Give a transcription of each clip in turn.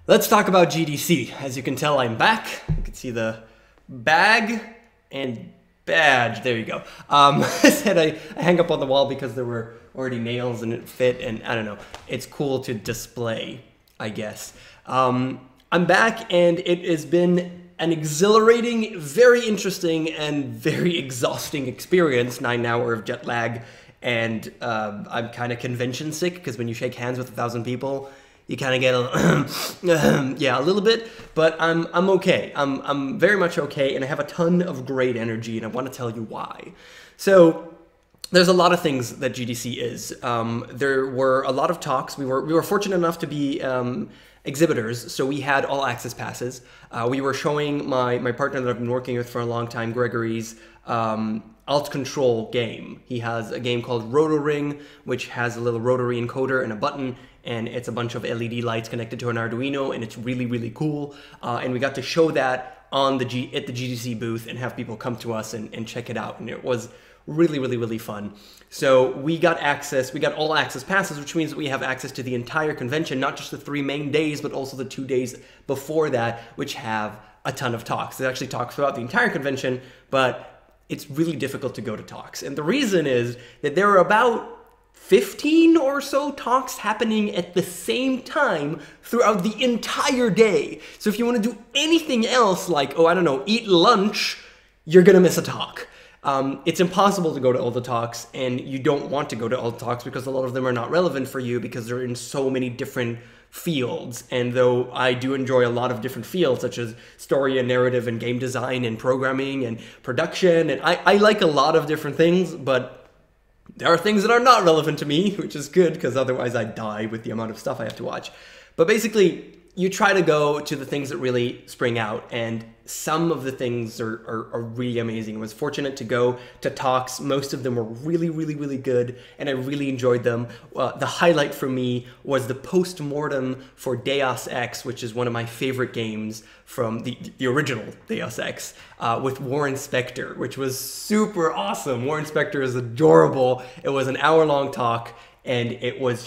Let's talk about GDC. As you can tell, I'm back. You can see the bag and badge. There you go. I said I hang up on the wall because there were already nails and it fit, and I don't know. It's cool to display, I guess. I'm back, and it has been an exhilarating, very interesting, and very exhausting experience. 9 hours of jet lag, and I'm kind of convention sick because when you shake hands with 1,000 people, you kind of get a, yeah, a little bit, but I'm okay. I'm very much okay, and I have a ton of great energy, and I want to tell you why. So there's a lot of things that GDC is. There were a lot of talks. We were fortunate enough to be exhibitors, so we had all access passes. We were showing my partner that I've been working with for a long time, Gregory's alt control game. He has a game called Roto Ring, which has a little rotary encoder and a button, and it's a bunch of LED lights connected to an Arduino, and it's really, really cool. And we got to show that on at the GDC booth and have people come to us and check it out, and it was really, really, really fun. So we got access, we got all access passes, which means that we have access to the entire convention, not just the 3 main days, but also the 2 days before that, which have a ton of talks. It actually talks throughout the entire convention, but it's really difficult to go to talks. And the reason is that there are about 15 or so talks happening at the same time throughout the entire day. So if you want to do anything else, like, oh, I don't know, eat lunch, you're gonna miss a talk. It's impossible to go to all the talks, and you don't want to go to all the talks because a lot of them are not relevant for you because they're in so many different fields. And though I do enjoy a lot of different fields, such as story and narrative and game design and programming and production, and I like a lot of different things, but there are things that are not relevant to me, which is good because otherwise I'd die with the amount of stuff I have to watch. But basically, you try to go to the things that really spring out, and some of the things are really amazing. I was fortunate to go to talks. Most of them were really, really, really good, and I really enjoyed them. The highlight for me was the post-mortem for Deus Ex, which is one of my favorite games from the original Deus Ex, with Warren Spector, which was super awesome. Warren Spector is adorable. It was an hour-long talk, and it was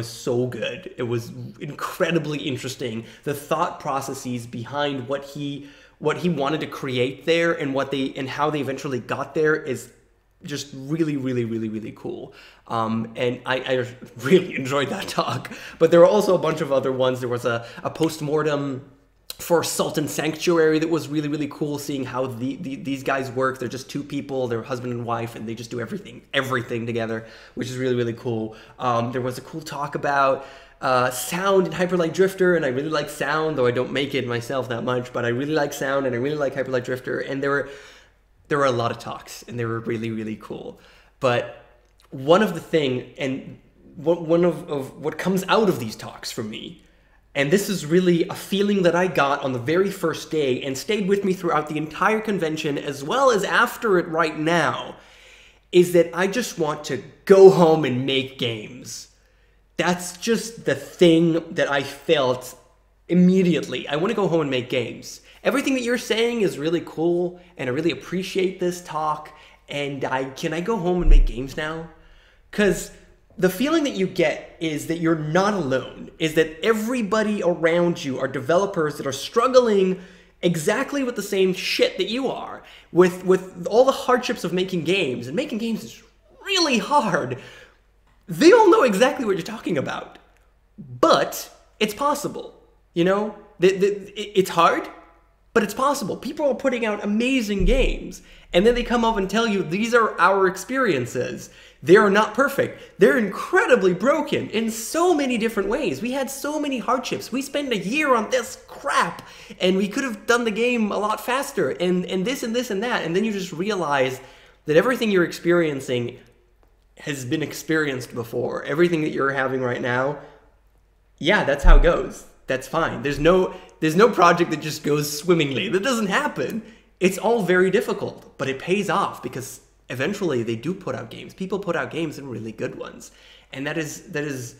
so good. It was incredibly interesting. The thought processes behind what he wanted to create there and how they eventually got there is just really, really, really, really cool. And I really enjoyed that talk. But there were also a bunch of other ones. There was a postmortem for Sultan Sanctuary that was really, really cool, seeing how these guys work. They're just 2 people, they're husband and wife, and they just do everything together, which is really, really cool. There was a cool talk about sound and Hyperlight Drifter, and I really like sound, though I don't make it myself that much, but I really like sound, and I really like Hyperlight Drifter, and there were a lot of talks, and they were really, really cool. But one of the things, and one of what comes out of these talks for me, and this is really a feeling that I got on the very first day and stayed with me throughout the entire convention as well as after it right now, is that I just want to go home and make games. That's just the thing that I felt immediately. I want to go home and make games. Everything that you're saying is really cool, and I really appreciate this talk, and can I go home and make games now? Because the feeling that you get is that you're not alone, is that everybody around you are developers that are struggling exactly with the same shit that you are, with all the hardships of making games, and making games is really hard. They all know exactly what you're talking about, but it's possible, you know? It's hard, but it's possible. People are putting out amazing games, and then they come up and tell you, these are our experiences. They are not perfect. They're incredibly broken in so many different ways. We had so many hardships. We spent a year on this crap, and we could have done the game a lot faster, and this and this and that, and then you just realize that everything you're experiencing has been experienced before. Everything that you're having right now, yeah, that's how it goes. That's fine. There's no project that just goes swimmingly. That doesn't happen. It's all very difficult, but it pays off because eventually they do put out games. People put out games and really good ones. And that is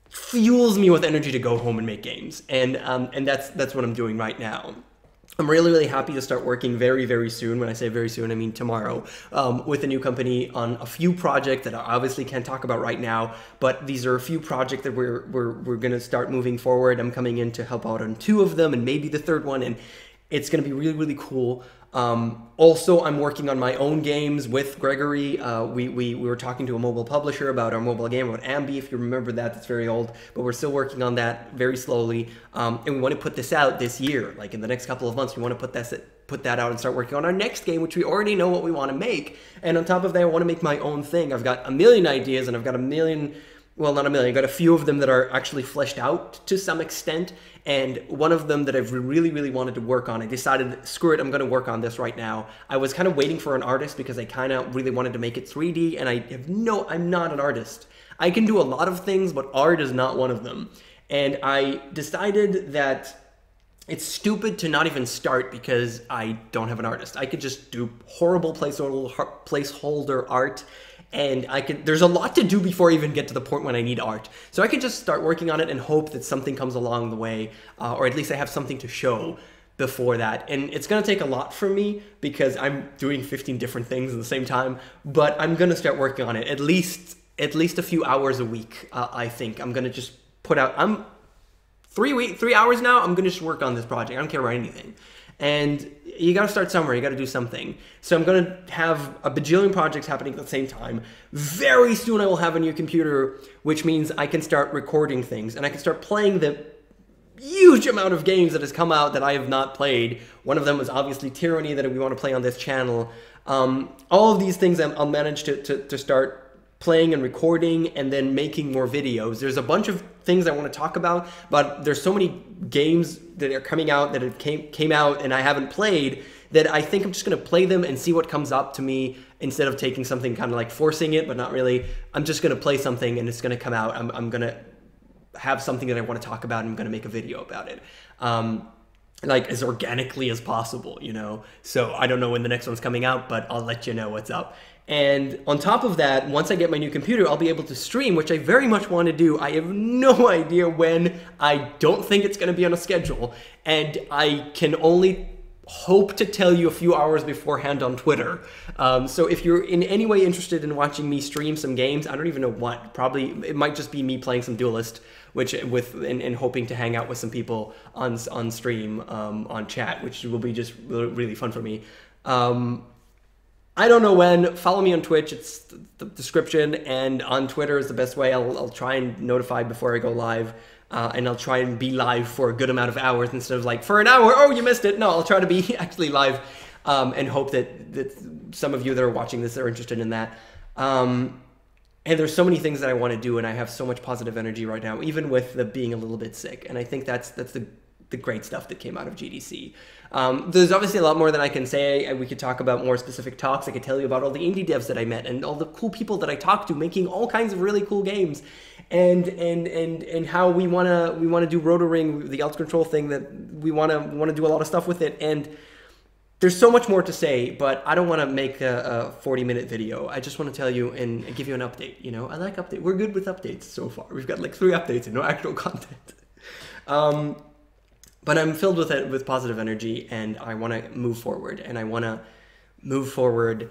fuels me with energy to go home and make games. And that's what I'm doing right now. I'm really, really happy to start working very, very soon. When I say very soon, I mean tomorrow, with a new company on a few projects that I obviously can't talk about right now. But these are a few projects that we're gonna start moving forward. I'm coming in to help out on 2 of them and maybe the 3rd one, and it's gonna be really, really cool. Also, I'm working on my own games with Gregory. We were talking to a mobile publisher about our mobile game, about Ambi, if you remember that. That's very old, but we're still working on that very slowly. And we want to put this out this year, like in the next couple of months. We want to put that out and start working on our next game, which we already know what we want to make. And on top of that, I want to make my own thing. I've got a million ideas, and I've got a million... Well, not a million. I've got a few of them that are actually fleshed out to some extent. And one of them that I've really, really wanted to work on, I decided, screw it, I'm going to work on this right now. I was kind of waiting for an artist because I kind of really wanted to make it 3D. And I'm not an artist. I can do a lot of things, but art is not one of them. And I decided that it's stupid to not even start because I don't have an artist. I could just do horrible placeholder art. And there's a lot to do before I even get to the point when I need art. So I could just start working on it and hope that something comes along the way, or at least I have something to show before that. And it's gonna take a lot from me because I'm doing 15 different things at the same time, but I'm gonna start working on it at least a few hours a week. I think I'm gonna just put out, 3 hours now, I'm gonna just work on this project. I don't care about anything. And you gotta start somewhere, you gotta do something. So I'm gonna have a bajillion projects happening at the same time. Very soon I will have a new computer, which means I can start recording things and I can start playing the huge amount of games that has come out that I have not played. One of them was obviously Tyranny that we want to play on this channel. All of these things I'll manage to start playing and recording and then making more videos. There's a bunch of things I want to talk about, but there's so many games that are coming out that have came out and I haven't played that I think I'm just going to play them and see what comes up to me instead of taking something kind of like forcing it, but not really. I'm just going to play something and it's going to come out. I'm going to have something that I want to talk about and I'm going to make a video about it. Like as organically as possible, you know? So I don't know when the next one's coming out, but I'll let you know what's up. And on top of that, once I get my new computer, I'll be able to stream, which I very much want to do. I have no idea when. I don't think it's going to be on a schedule. And I can only hope to tell you a few hours beforehand on Twitter. So if you're in any way interested in watching me stream some games, I don't even know what. Probably it might just be me playing some Duelist, and hoping to hang out with some people on stream, on chat, which will be just really fun for me. I don't know when. Follow me on Twitch. It's the description, and on Twitter is the best way. I'll try and notify before I go live, and I'll try and be live for a good amount of hours instead of like for an hour. Oh, you missed it. No, I'll try to be actually live, and hope that some of you that are watching this are interested in that. And there's so many things that I want to do, and I have so much positive energy right now, even with the being a little bit sick. And I think that's the great stuff that came out of GDC. There's obviously a lot more that I can say. We could talk about more specific talks. I could tell you about all the indie devs that I met and all the cool people that I talked to making all kinds of really cool games, and how we wanna do Rotoring, the alt control thing, that we wanna do a lot of stuff with it. And there's so much more to say, but I don't want to make a 40-minute video. I just want to tell you and give you an update. You know, I like updates. We're good with updates so far. We've got like 3 updates and no actual content. But I'm filled with positive energy, and I want to move forward, and I want to move forward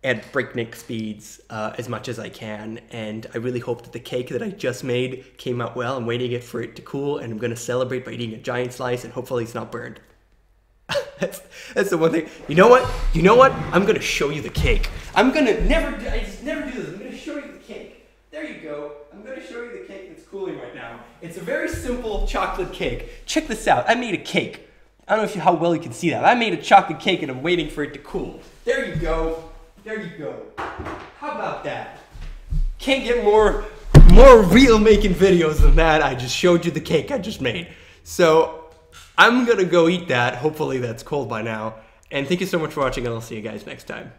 at breakneck speeds as much as I can. And I really hope that the cake that I just made came out well. I'm waiting for it to cool, and I'm going to celebrate by eating a giant slice, and hopefully it's not burned. That's the one thing. You know what? I'm going to show you the cake. I just never do this. I'm going to show you the cake. There you go. I'm going to show you the cake that's cooling right now. It's a very simple chocolate cake. Check this out. I made a cake. I don't know how well you can see that. I made a chocolate cake and I'm waiting for it to cool. There you go. There you go. How about that? Can't get more real making videos than that. I just showed you the cake I just made. So I'm going to go eat that. Hopefully that's cold by now. And thank you so much for watching, and I'll see you guys next time.